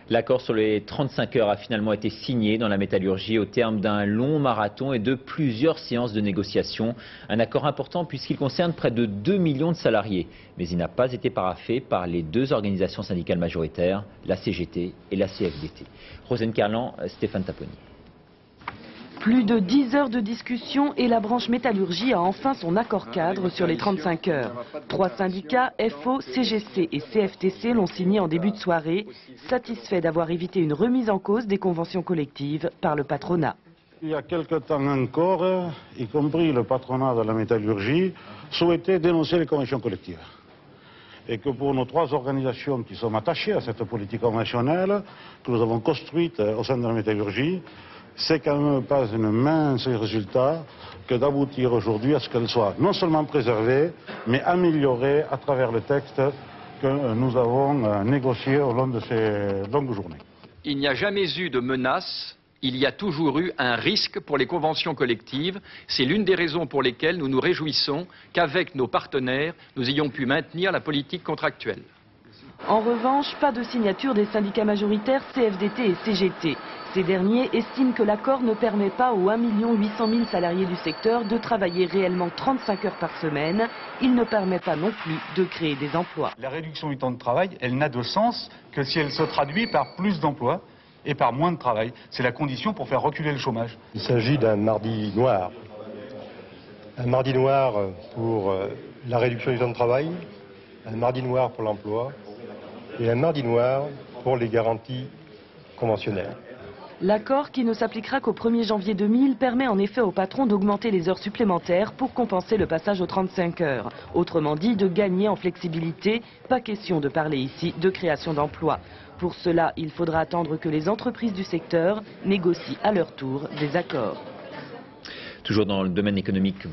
L'accord sur les 35 heures a finalement été signé dans la métallurgie au terme d'un long marathon et de plusieurs séances de négociation. Un accord important puisqu'il concerne près de 2 millions de salariés. Mais il n'a pas été paraphé par les deux organisations syndicales majoritaires, la CGT et la CFDT. Rosane Carlan, Stéphane Taponi. Plus de 10 heures de discussion et la branche métallurgie a enfin son accord cadre sur les 35 heures. 3 syndicats, FO, CGC et CFTC l'ont signé en début de soirée, satisfaits d'avoir évité une remise en cause des conventions collectives par le patronat. Il y a quelque temps encore, y compris le patronat de la métallurgie, souhaitait dénoncer les conventions collectives. Et que pour nos 3 organisations qui sont attachées à cette politique conventionnelle que nous avons construite au sein de la métallurgie, c'est quand même pas un mince résultat que d'aboutir aujourd'hui à ce qu'elle soit non seulement préservée, mais améliorée à travers le texte que nous avons négocié au long de ces longues journées. Il n'y a jamais eu de menace, il y a toujours eu un risque pour les conventions collectives. C'est l'une des raisons pour lesquelles nous nous réjouissons qu'avec nos partenaires, nous ayons pu maintenir la politique contractuelle. En revanche, pas de signature des syndicats majoritaires CFDT et CGT. Ces derniers estiment que l'accord ne permet pas aux 1 800 000 salariés du secteur de travailler réellement 35 heures par semaine. Il ne permet pas non plus de créer des emplois. La réduction du temps de travail, elle n'a de sens que si elle se traduit par plus d'emplois et par moins de travail. C'est la condition pour faire reculer le chômage. Il s'agit d'un mardi noir. Un mardi noir pour la réduction du temps de travail, un mardi noir pour l'emploi et un mardi noir pour les garanties conventionnelles. L'accord, qui ne s'appliquera qu'au 1er janvier 2000, permet en effet aux patrons d'augmenter les heures supplémentaires pour compenser le passage aux 35 heures. Autrement dit, de gagner en flexibilité. Pas question de parler ici de création d'emplois. Pour cela, il faudra attendre que les entreprises du secteur négocient à leur tour des accords. Toujours dans le domaine économique,